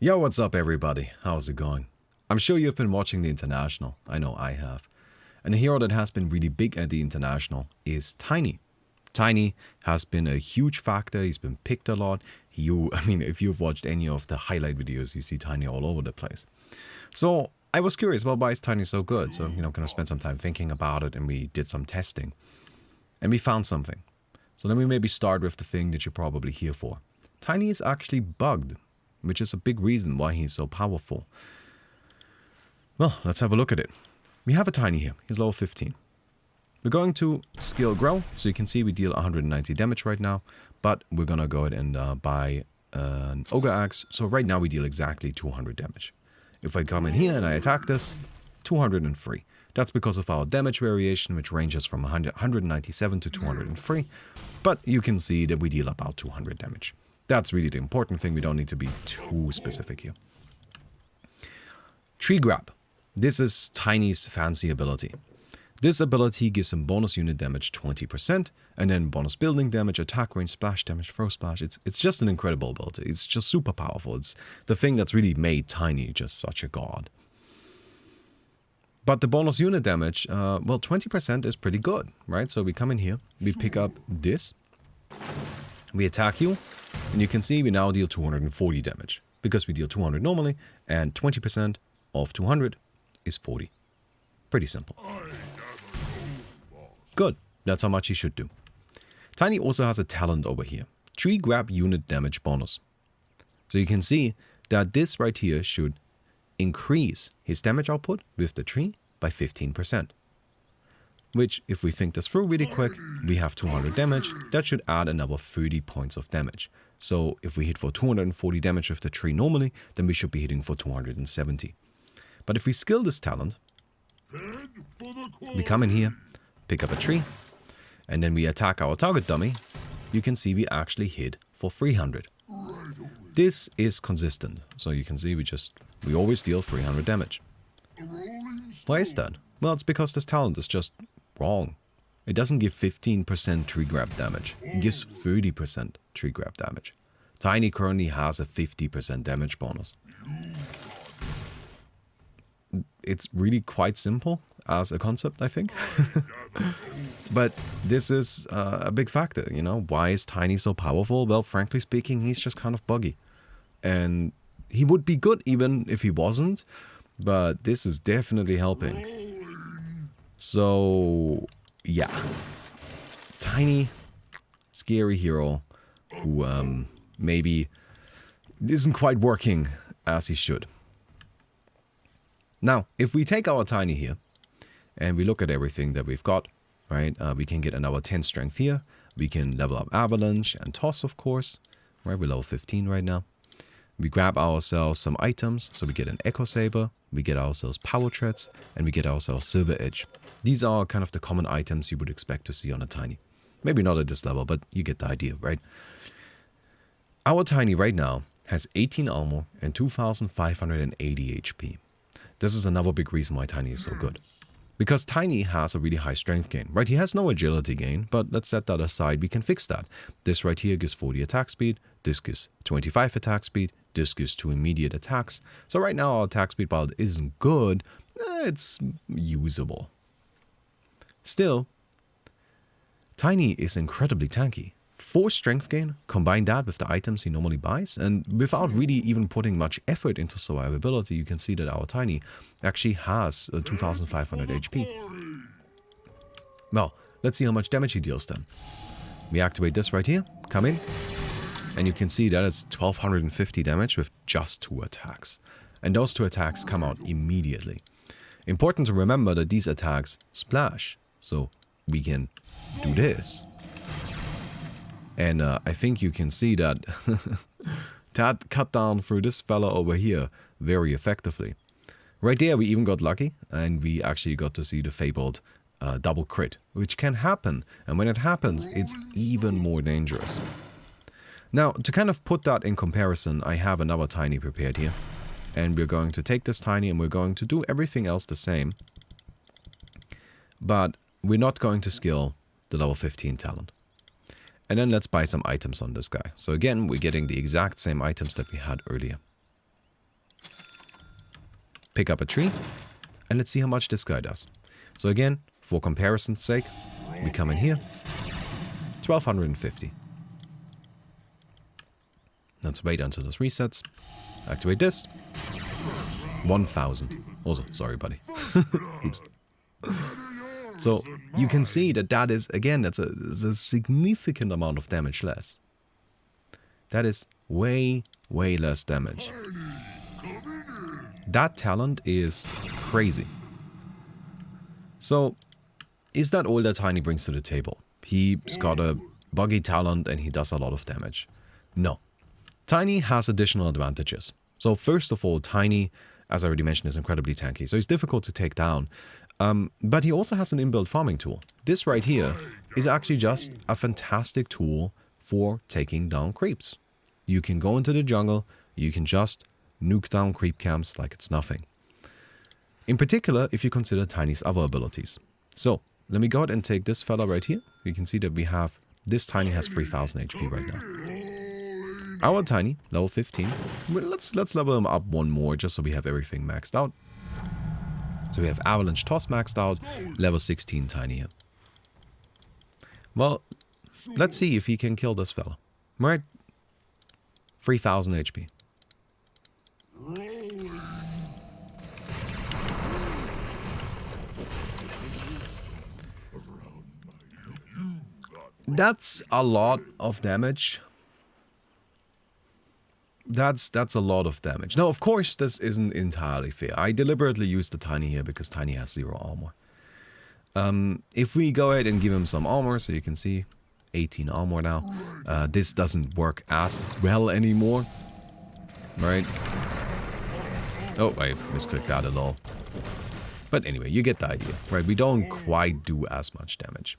Yo, what's up everybody? How's it going? I'm sure you've been watching the International. I know I have. And a hero that has been really big at the International is Tiny. Tiny has been a huge factor. He's been picked a lot. If you've watched any of the highlight videos, you see Tiny all over the place. So I was curious, well, why is Tiny so good? So, kind of spent some time thinking about it and we did some testing. And we found something. So let me maybe start with the thing that you're probably here for. Tiny is actually bugged, which is a big reason why he's so powerful. Well, let's have a look at it. We have a Tiny here. He's level 15. We're going to skill grow. So you can see we deal 190 damage right now. But we're going to go ahead and buy an Ogre Axe. So right now we deal exactly 200 damage. If I come in here and I attack this, 203. That's because of our damage variation, which ranges from 197 to 203. But you can see that we deal about 200 damage. That's really the important thing. We don't need to be too specific here. Tree Grab. This is Tiny's fancy ability. This ability gives him bonus unit damage 20%, and then bonus building damage, attack range, splash damage, throw splash. It's just an incredible ability. It's just super powerful. It's the thing that's really made Tiny just such a god. But the bonus unit damage, 20% is pretty good, right? So we come in here, we pick up this, we attack you, and you can see we now deal 240 damage. Because we deal 200 normally, and 20% of 200 is 40. Pretty simple. Good, that's how much he should do. Tiny also has a talent over here. Tree Grab unit damage bonus. So you can see that this right here should increase his damage output with the tree by 15%. Which, if we think this through really quick, we have 200 damage. That should add another 30 points of damage. So if we hit for 240 damage with the tree normally, then we should be hitting for 270. But if we skill this talent, we come in here, pick up a tree, and then we attack our target dummy, you can see we actually hit for 300. This is consistent. So you can see we always deal 300 damage. Why is that? Well, it's because this talent is just wrong. It doesn't give 15% tree grab damage. It gives 30% tree grab damage. Tiny currently has a 50% damage bonus. It's really quite simple as a concept, I think. But this is a big factor, Why is Tiny so powerful? Well, frankly speaking, he's just kind of buggy. And he would be good even if he wasn't. But this is definitely helping. So, yeah. Tiny, scary hero who maybe isn't quite working as he should. Now, if we take our Tiny here and we look at everything that we've got, right? We can get another 10 strength here. We can level up Avalanche and Toss, of course. Right, we're level 15 right now. We grab ourselves some items. So we get an Echo Saber, we get ourselves Power Treads, and we get ourselves Silver Edge. These are kind of the common items you would expect to see on a Tiny. Maybe not at this level, but you get the idea, right? Our Tiny right now has 18 armor and 2580 HP. This is another big reason why Tiny is so good. Because Tiny has a really high strength gain, right? He has no agility gain, but let's set that aside. We can fix that. This right here gives 40 attack speed. This gives 25 attack speed. This gives 2 immediate attacks. So right now our attack speed, while it isn't good, it's usable. Still, Tiny is incredibly tanky. 4 strength gain, combine that with the items he normally buys, and without really even putting much effort into survivability, you can see that our Tiny actually has 2500 HP. Well, let's see how much damage he deals then. We activate this right here, come in, and you can see that it's 1250 damage with just 2 attacks. And those 2 attacks come out immediately. Important to remember that these attacks splash, so we can do this. And I think you can see that that cut down through this fella over here very effectively. Right there we even got lucky and we actually got to see the fabled double crit, which can happen. And when it happens, it's even more dangerous. Now, to kind of put that in comparison, I have another Tiny prepared here. And we're going to take this Tiny and we're going to do everything else the same. But we're not going to skill the level 15 talent. And then let's buy some items on this guy. So again, we're getting the exact same items that we had earlier. pick up a tree, and let's see how much this guy does. So again, for comparison's sake, we come in here, 1250. Let's wait until this resets. Activate this. 1000. Also, sorry, buddy. Oops. So you can see that is, again, that's a significant amount of damage less. That is way, way less damage. That talent is crazy. So, is that all that Tiny brings to the table? He's got a buggy talent and he does a lot of damage. No. Tiny has additional advantages. So first of all, Tiny, as I already mentioned, is incredibly tanky. So he's difficult to take down. But he also has an inbuilt farming tool. This right here is actually just a fantastic tool for taking down creeps. You can go into the jungle, you can just nuke down creep camps like it's nothing. In particular, if you consider Tiny's other abilities. So, let me go ahead and take this fella right here. You can see that we have, this Tiny has 3000 HP right now. Our Tiny, level 15. Let's level him up one more just so we have everything maxed out. So we have Avalanche Toss maxed out, level 16 Tiny here. Well, let's see if he can kill this fella. Right? 3000 HP. That's a lot of damage. That's a lot of damage. Now, of course, this isn't entirely fair. I deliberately used the Tiny here because Tiny has 0 armor. If we go ahead and give him some armor, so you can see 18 armor now. This doesn't work as well anymore. Right? Oh, I misclicked that at all. But anyway, you get the idea. Right? We don't quite do as much damage.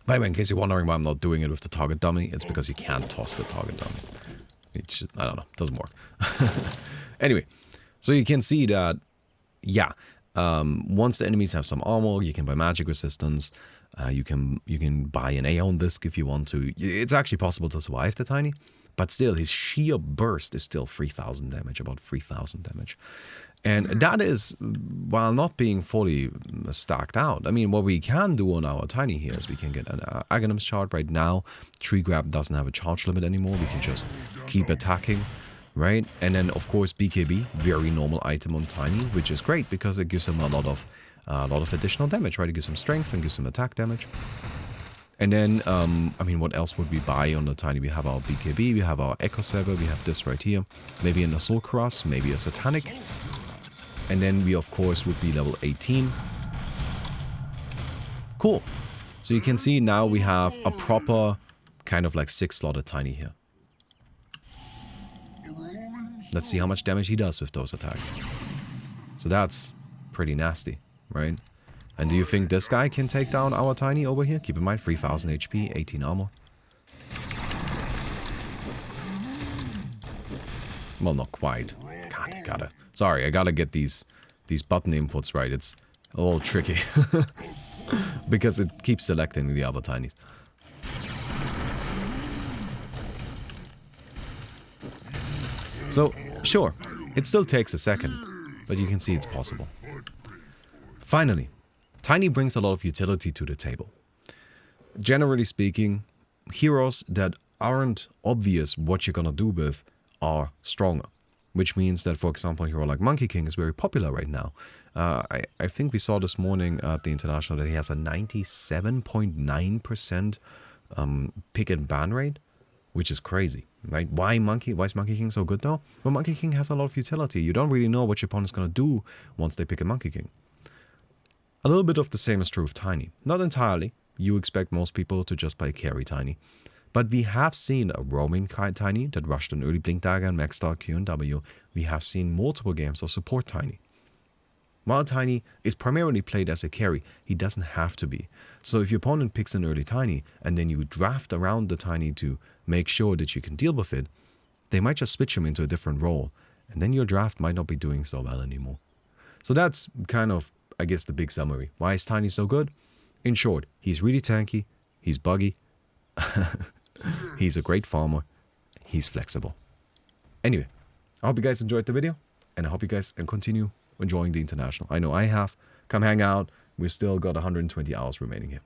By the way, in case you're wondering why I'm not doing it with the target dummy, it's because you can't toss the target dummy. It's just, I don't know, doesn't work. Anyway, so you can see that, yeah, once the enemies have some armor, you can buy magic resistance. You can buy an Aeon Disc if you want to. It's actually possible to survive the Tiny, but still, his sheer burst is still 3000 damage, about 3000 damage. And that is, while not being fully stacked out. I mean, what we can do on our Tiny here is we can get an Aghanim's shard right now. Tree Grab doesn't have a charge limit anymore. We can just keep attacking, right? And then, of course, BKB, very normal item on Tiny, which is great because it gives him a lot of additional damage, right? It gives him strength and gives him attack damage. And then, I mean, what else would we buy on the Tiny? We have our BKB, we have our Echo Saber, we have this right here. Maybe an Assault Cross, maybe a Satanic. And then we, of course, would be level 18. Cool. So you can see now we have a proper kind of like 6-slotted Tiny here. Let's see how much damage he does with those attacks. So that's pretty nasty, right? And do you think this guy can take down our Tiny over here? Keep in mind, 3000 HP, 18 armor. Well, not quite. God, sorry, I gotta get these button inputs right. It's a little tricky. Because it keeps selecting the other Tinies. So, sure, it still takes a second, but you can see it's possible. Finally, Tiny brings a lot of utility to the table. Generally speaking, heroes that aren't obvious what you're gonna do with are stronger. Which means that, for example, a hero like Monkey King is very popular right now. I think we saw this morning at the International that he has a 97.9% pick and ban rate, which is crazy, right? Why is Monkey King so good now? Well, Monkey King has a lot of utility. You don't really know what your opponent's going to do once they pick a Monkey King. A little bit of the same is true of Tiny. Not entirely. You expect most people to just play carry Tiny. But we have seen a roaming Tiny that rushed an early Blink Dagger and maxed out Q and W. We have seen multiple games of support Tiny. While Tiny is primarily played as a carry, he doesn't have to be. So if your opponent picks an early Tiny and then you draft around the Tiny to make sure that you can deal with it, they might just switch him into a different role, and then your draft might not be doing so well anymore. So that's kind of, I guess, the big summary. Why is Tiny so good? In short, he's really tanky, he's buggy, he's a great farmer, he's flexible. Anyway, I hope you guys enjoyed the video. And I hope you guys can continue enjoying the international. I know I have. Come hang out. We still got 120 hours remaining here.